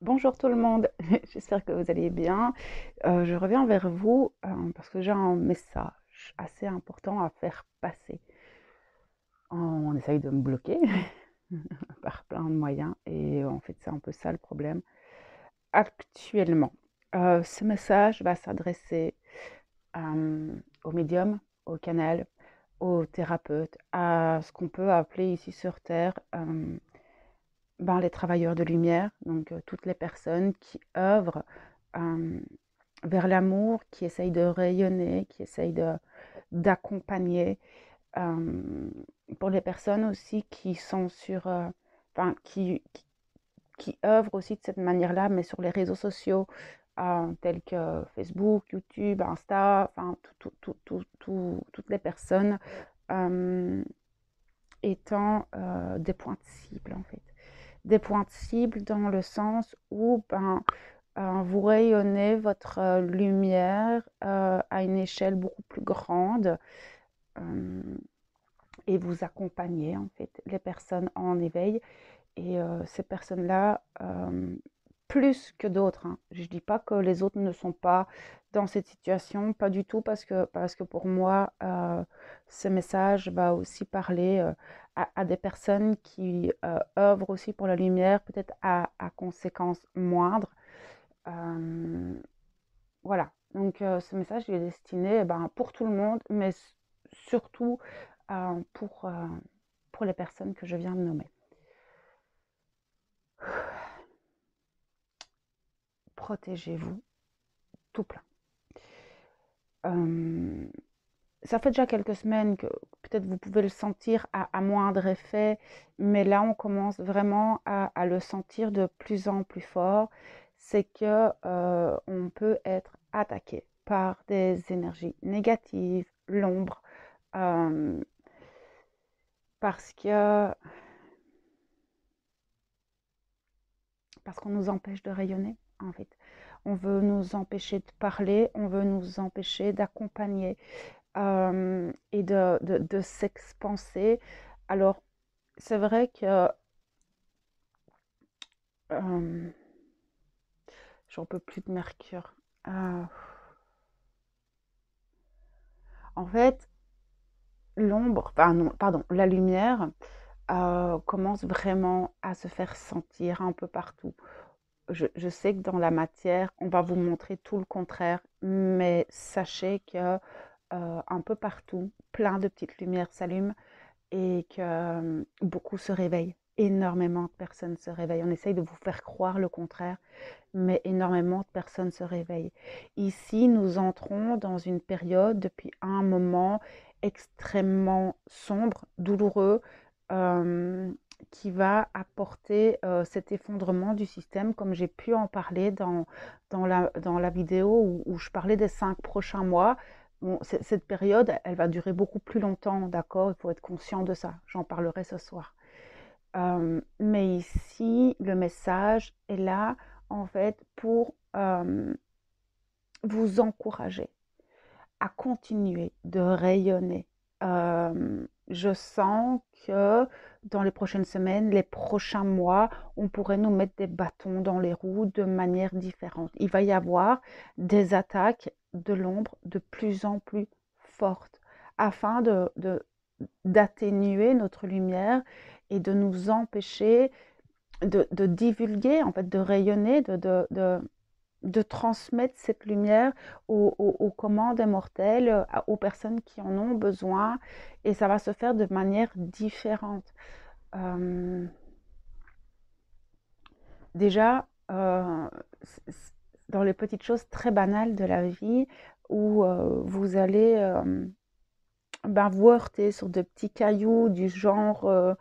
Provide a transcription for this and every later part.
Bonjour tout le monde, j'espère que vous allez bien. Je reviens vers vous parce que j'ai un message assez important à faire passer. On essaye de me bloquer par plein de moyens et en fait c'est un peu ça le problème actuellement. Ce message va s'adresser aux médiums, aux canals, aux thérapeutes, à ce qu'on peut appeler ici sur Terre les travailleurs de lumière, donc toutes les personnes qui œuvrent euh, vers l'amour, qui essayent de rayonner, qui essayent d'accompagner. euh, pour les personnes aussi qui sont sur, enfin, qui œuvrent aussi de cette manière-là, mais sur les réseaux sociaux tels que Facebook, YouTube, Insta, enfin, toutes les personnes euh, étant des points de cible en fait. Des points de cible dans le sens où vous rayonnez votre lumière à une échelle beaucoup plus grande euh, et vous accompagnez en fait les personnes en éveil. Et ces personnes-là, plus que d'autres, hein. Je ne dis pas que les autres ne sont pas dans cette situation, pas du tout, parce que pour moi, ce message va aussi parler à des personnes qui œuvrent aussi pour la lumière, peut-être à conséquences moindres. Euh, voilà, donc ce message il est destiné pour tout le monde, mais surtout euh, pour, euh, pour les personnes que je viens de nommer. Protégez-vous tout plein. Euh, Ça fait déjà quelques semaines que peut-être vous pouvez le sentir à moindre effet, mais là on commence vraiment à le sentir de plus en plus fort. C'est que on peut être attaqué par des énergies négatives, l'ombre, euh, parce que parce qu'on nous empêche de rayonner en fait. On veut nous empêcher de parler, on veut nous empêcher d'accompagner et de s'expanser. Alors, c'est vrai que euh, j'en peux plus de Mercure. Euh, En fait, l'ombre, enfin non, pardon, la lumière commence vraiment à se faire sentir un peu partout. Je sais que dans la matière, on va vous montrer tout le contraire, mais sachez que un peu partout, plein de petites lumières s'allument et que beaucoup se réveillent. Énormément de personnes se réveillent. On essaye de vous faire croire le contraire, mais énormément de personnes se réveillent. Ici, nous entrons dans une période depuis un moment extrêmement sombre, douloureux, euh, qui va apporter cet effondrement du système, comme j'ai pu en parler dans la vidéo où je parlais des 5 prochains mois. Bon, cette période, elle va durer beaucoup plus longtemps, d'accord? Il faut être conscient de ça. J'en parlerai ce soir. Mais ici, le message est là, en fait, pour vous encourager à continuer de rayonner. Je sens que dans les prochaines semaines, les prochains mois, on pourrait nous mettre des bâtons dans les roues de manière différente. Il va y avoir des attaques de l'ombre de plus en plus fortes afin d'atténuer notre lumière et de nous empêcher de divulguer, en fait, de rayonner, de transmettre cette lumière aux commandes mortelles, aux personnes qui en ont besoin, et ça va se faire de manière différente. Euh, Déjà, dans les petites choses très banales de la vie, où vous allez vous heurter sur de petits cailloux du genre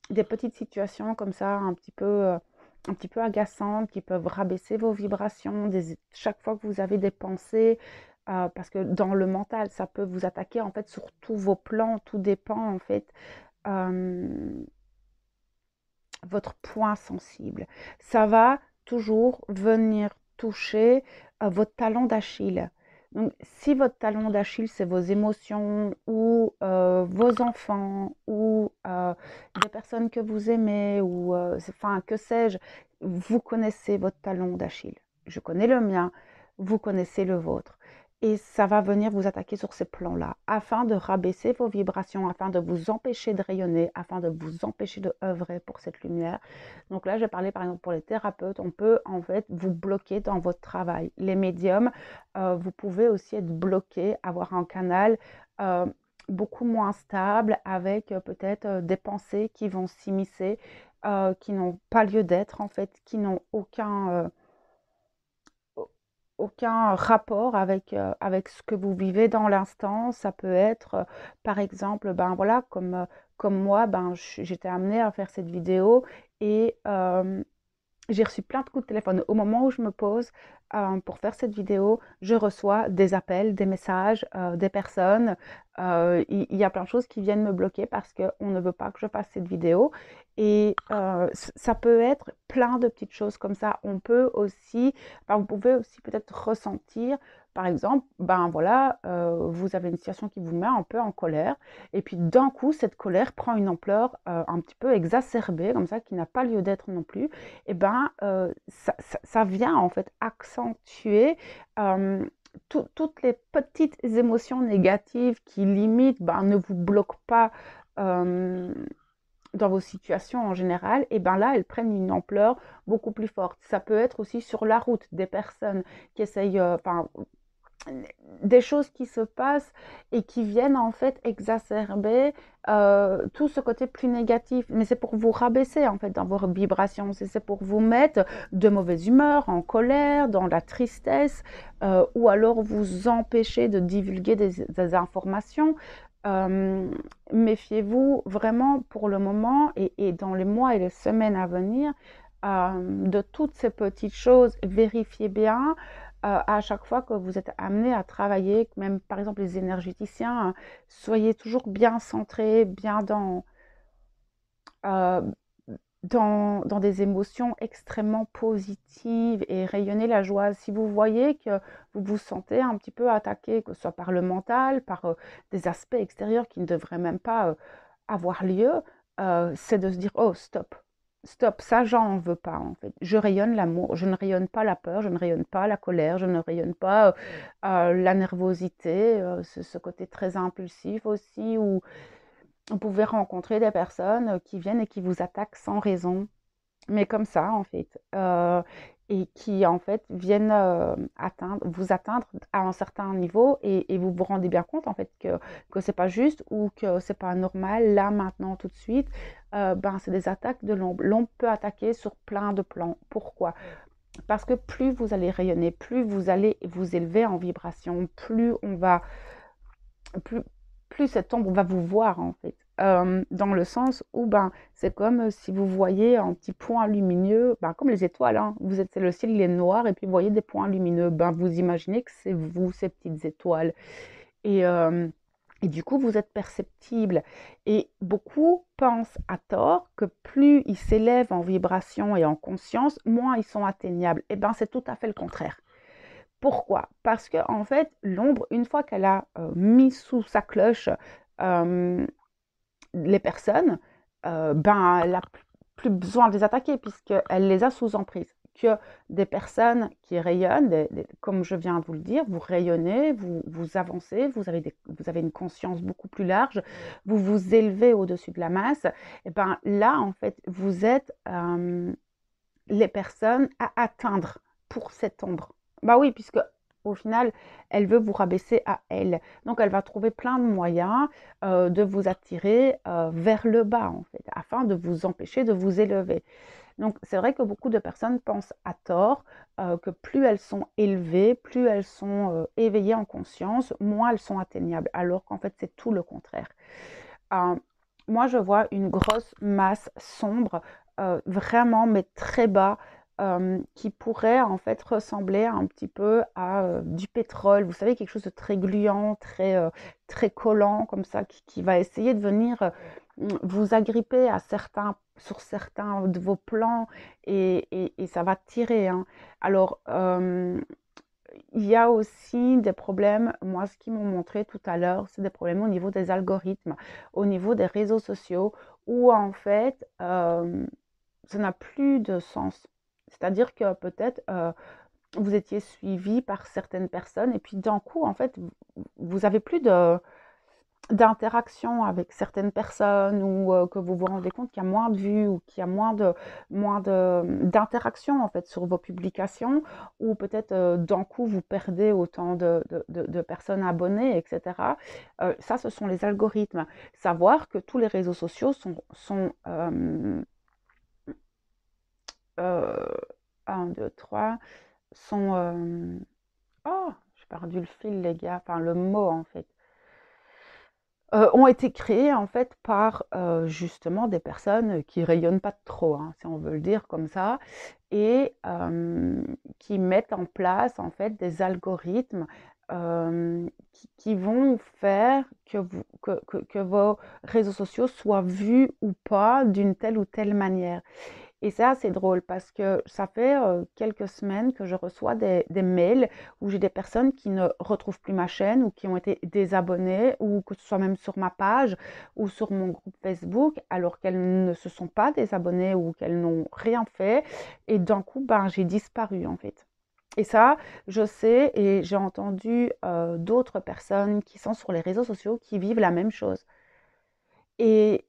des petites situations comme ça, un petit peu agaçantes, qui peuvent rabaisser vos vibrations, chaque fois que vous avez des pensées, parce que dans le mental, ça peut vous attaquer en fait sur tous vos plans, tout dépend en fait euh, votre point sensible. Ça va toujours venir toucher votre talon d'Achille. Donc, si votre talon d'Achille, c'est vos émotions ou vos enfants ou des personnes que vous aimez ou enfin, que sais-je, vous connaissez votre talon d'Achille. Je connais le mien, vous connaissez le vôtre. Et ça va venir vous attaquer sur ces plans-là, afin de rabaisser vos vibrations, afin de vous empêcher de rayonner, afin de vous empêcher de œuvrer pour cette lumière. Donc là, j'ai parlé par exemple pour les thérapeutes, on peut en fait vous bloquer dans votre travail. Les médiums, vous pouvez aussi être bloqué, avoir un canal euh, beaucoup moins stable avec peut-être des pensées qui vont s'immiscer, qui n'ont pas lieu d'être en fait, qui n'ont aucun rapport avec ce que vous vivez dans l'instant. Ça peut être, par exemple, ben voilà, comme moi, ben, j'étais amenée à faire cette vidéo et j'ai reçu plein de coups de téléphone. Au moment où je me pose pour faire cette vidéo, je reçois des appels, des messages, des personnes. Il y a plein de choses qui viennent me bloquer parce qu'on ne veut pas que je fasse cette vidéo. Et ça peut être plein de petites choses comme ça. On peut aussi, enfin, vous pouvez aussi peut-être ressentir, par exemple, ben voilà, vous avez une situation qui vous met un peu en colère. Et puis d'un coup, cette colère prend une ampleur un petit peu exacerbée, comme ça, qui n'a pas lieu d'être non plus. Et ben, ça vient en fait accentuer toutes les petites émotions négatives qui limite ben, ne vous bloquent pas euh, dans vos situations en général, et ben là, elles prennent une ampleur beaucoup plus forte. Ça peut être aussi sur la route des personnes qui essayent, enfin, des choses qui se passent et qui viennent en fait exacerber tout ce côté plus négatif. Mais c'est pour vous rabaisser en fait dans vos vibrations. C'est pour vous mettre de mauvaise humeur, en colère, dans la tristesse, ou alors vous empêcher de divulguer des informations. Euh, Méfiez-vous vraiment pour le moment et dans les mois et les semaines à venir de toutes ces petites choses. Vérifiez bien à chaque fois que vous êtes amené à travailler, même par exemple les énergéticiens, soyez toujours bien centrés, bien euh, dans des émotions extrêmement positives et rayonnez la joie. Si vous voyez que vous vous sentez un petit peu attaqué, que ce soit par le mental, par des aspects extérieurs qui ne devraient même pas avoir lieu, c'est de se dire, oh, stop. Stop, ça, j'en veux pas, en fait. Je rayonne l'amour, je ne rayonne pas la peur, je ne rayonne pas la colère, je ne rayonne pas la nervosité, ce côté très impulsif aussi, où vous pouvez rencontrer des personnes qui viennent et qui vous attaquent sans raison, mais comme ça, en fait, et qui, en fait, viennent vous atteindre à un certain niveau et vous vous rendez bien compte, en fait, que c'est pas juste ou que c'est pas normal, là, maintenant, tout de suite. Ben, c'est des attaques de l'ombre. L'ombre peut attaquer sur plein de plans. Pourquoi? Parce que plus vous allez rayonner, plus vous allez vous élever en vibration, plus, plus cette ombre va vous voir en fait. Dans le sens où ben, c'est comme si vous voyez un petit point lumineux, ben, comme les étoiles, hein. C'est le ciel il est noir et puis vous voyez des points lumineux. Ben, vous imaginez que c'est vous, ces petites étoiles. Et, euh, et du coup, vous êtes perceptible. Et beaucoup pensent à tort que plus ils s'élèvent en vibration et en conscience, moins ils sont atteignables. Et ben, c'est tout à fait le contraire. Pourquoi? Parce que en fait, l'ombre, une fois qu'elle a mis sous sa cloche euh, les personnes, ben, elle n'a plus besoin de les attaquer puisqu'elle les a sous emprise. Que des personnes qui rayonnent, comme je viens de vous le dire, vous rayonnez, vous avancez, vous avez une conscience beaucoup plus large, vous vous élevez au-dessus de la masse, et ben là, en fait, vous êtes les personnes à atteindre pour cette ombre. Bah oui, puisque au final, elle veut vous rabaisser à elle. Donc, elle va trouver plein de moyens de vous attirer vers le bas, en fait, afin de vous empêcher de vous élever. Donc, c'est vrai que beaucoup de personnes pensent à tort que plus elles sont élevées, plus elles sont éveillées en conscience, moins elles sont atteignables, alors qu'en fait, c'est tout le contraire. Euh, Moi, je vois une grosse masse sombre, vraiment, mais très bas, qui pourrait en fait ressembler un petit peu à du pétrole. Vous savez, quelque chose de très gluant, très collant, comme ça, qui va essayer de venir vous agripper sur certains de vos plans et ça va tirer, hein. Alors, il y a aussi des problèmes, moi ce qu'ils m'ont montré tout à l'heure, c'est des problèmes au niveau des algorithmes, au niveau des réseaux sociaux, où en fait, ça n'a plus de sens. C'est-à-dire que peut-être vous étiez suivi par certaines personnes et puis d'un coup, en fait, vous avez plus d'interaction avec certaines personnes ou que vous vous rendez compte qu'il y a moins de vues ou qu'il y a d'interaction en fait sur vos publications ou peut-être d'un coup vous perdez autant de personnes abonnées, etc. Ça, ce sont les algorithmes. Savoir que tous les réseaux sociaux sont 1, 2, 3, sont... oh, j'ai perdu le fil, les gars, enfin le mot en fait. Ont été créés en fait par justement des personnes qui rayonnent pas trop, hein, si on veut le dire comme ça, et qui mettent en place en fait des algorithmes qui vont faire que vos réseaux sociaux soient vus ou pas d'une telle ou telle manière. Et c'est assez drôle parce que ça fait quelques semaines que je reçois des mails où j'ai des personnes qui ne retrouvent plus ma chaîne ou qui ont été désabonnées ou que ce soit même sur ma page ou sur mon groupe Facebook alors qu'elles ne se sont pas désabonnées ou qu'elles n'ont rien fait. Et d'un coup, ben, j'ai disparu en fait. Et ça, je sais et j'ai entendu d'autres personnes qui sont sur les réseaux sociaux qui vivent la même chose. Et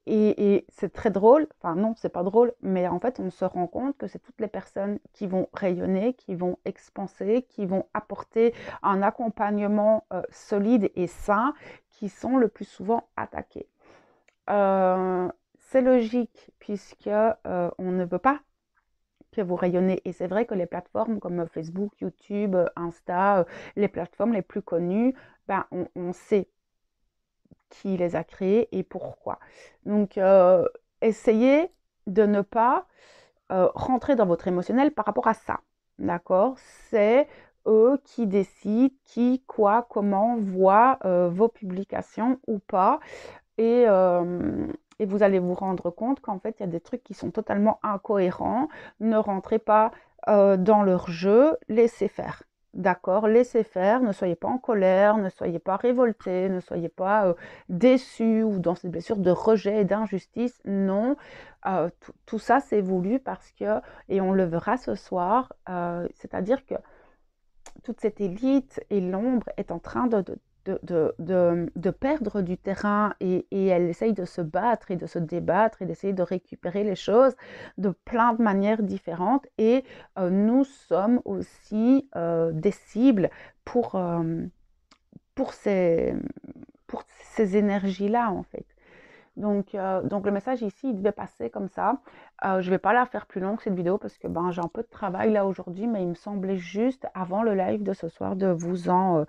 c'est très drôle, enfin non, c'est pas drôle, mais en fait, on se rend compte que c'est toutes les personnes qui vont rayonner, qui vont expanser, qui vont apporter un accompagnement solide et sain, qui sont le plus souvent attaquées. C'est logique, puisque on ne veut pas que vous rayonnez. Et c'est vrai que les plateformes comme Facebook, YouTube, Insta, les plateformes les plus connues, ben, on sait qui les a créés et pourquoi. Donc, essayez de ne pas rentrer dans votre émotionnel par rapport à ça. D'accord? C'est eux qui décident qui, quoi, comment voient vos publications ou pas. Et vous allez vous rendre compte qu'en fait, il y a des trucs qui sont totalement incohérents. Ne rentrez pas dans leur jeu, laissez faire. D'accord? Laissez faire, ne soyez pas en colère, ne soyez pas révoltés, ne soyez pas déçus ou dans cette blessure de rejet et d'injustice. Non, tout ça, c'est voulu parce que, et on le verra ce soir, c'est-à-dire que toute cette élite et l'ombre est en train de perdre du terrain et elle essaye de se battre et de se débattre et d'essayer de récupérer les choses de plein de manières différentes. Et nous sommes aussi des cibles pour, euh, pour ces, pour ces énergies-là, en fait. Donc le message ici, il devait passer comme ça. Je ne vais pas la faire plus longue cette vidéo parce que ben, j'ai un peu de travail là aujourd'hui, mais il me semblait juste avant le live de ce soir de vous en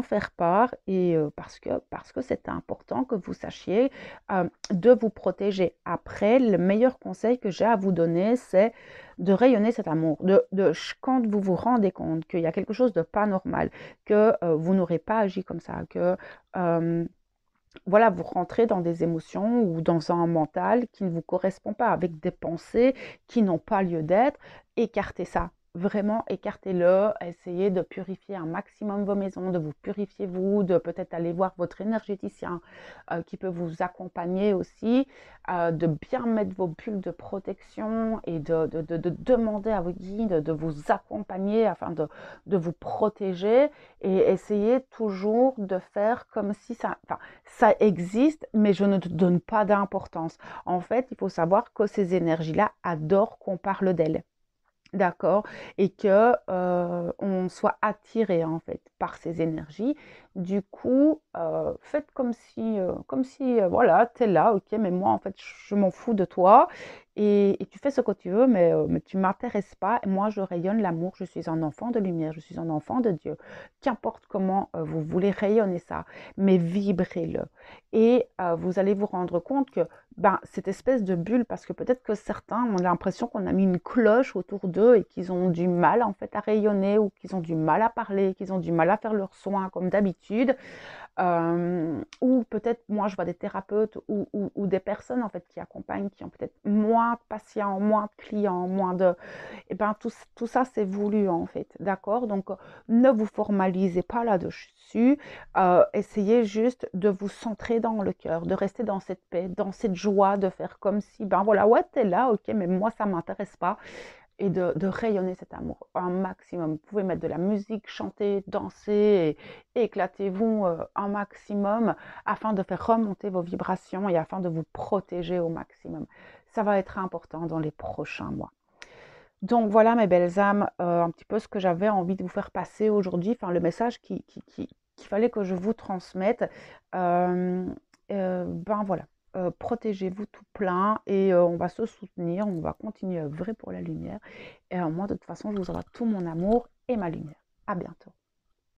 faire part et parce que c'est important que vous sachiez de vous protéger. Après, le meilleur conseil que j'ai à vous donner, c'est de rayonner cet amour. Quand vous vous rendez compte qu'il y a quelque chose de pas normal, que vous n'aurez pas agi comme ça, que euh, voilà, vous rentrez dans des émotions ou dans un mental qui ne vous correspond pas, avec des pensées qui n'ont pas lieu d'être, écartez ça. Vraiment, écartez-le, essayez de purifier un maximum vos maisons, de vous purifier vous, de peut-être aller voir votre énergéticien qui peut vous accompagner aussi, de bien mettre vos bulles de protection et de demander à vos guides de vous accompagner afin de vous protéger et essayez toujours de faire comme si ça, enfin, ça existe, mais je ne te donne pas d'importance. En fait, il faut savoir que ces énergies-là adorent qu'on parle d'elles. D'accord? Et que on soit attiré en fait par ces énergies. Du coup, faites comme si voilà, tu es là, ok, mais moi en fait, je m'en fous de toi et tu fais ce que tu veux, mais tu ne m'intéresses pas. Et moi, je rayonne l'amour, je suis un enfant de lumière, je suis un enfant de Dieu. Qu'importe comment vous voulez rayonner ça, mais vibrez-le. Et vous allez vous rendre compte que ben, cette espèce de bulle, parce que peut-être que certains ont l'impression qu'on a mis une cloche autour d'eux et qu'ils ont du mal en fait à rayonner ou qu'ils ont du mal à parler, qu'ils ont du mal à faire leurs soins comme d'habitude. ou peut-être, moi, je vois des thérapeutes ou des personnes, en fait, qui accompagnent, qui ont peut-être moins de patients, moins de clients, moins de... Et ben, tout ça, c'est voulu, en fait, d'accord? Donc, ne vous formalisez pas là-dessus. Essayez juste de vous centrer dans le cœur, de rester dans cette paix, dans cette joie, de faire comme si, ben voilà, ouais, t'es là, ok, mais moi, ça m'intéresse pas. Et de rayonner cet amour un maximum. Vous pouvez mettre de la musique, chanter, danser et éclatez-vous un maximum afin de faire remonter vos vibrations et afin de vous protéger au maximum. Ça va être important dans les prochains mois. Donc voilà mes belles âmes, un petit peu ce que j'avais envie de vous faire passer aujourd'hui, enfin le message qu'il fallait que je vous transmette. Euh, ben voilà, protégez-vous tout plein et on va se soutenir, on va continuer à œuvrer pour la lumière. Et moi de toute façon, je vous envoie tout mon amour et ma lumière. À bientôt.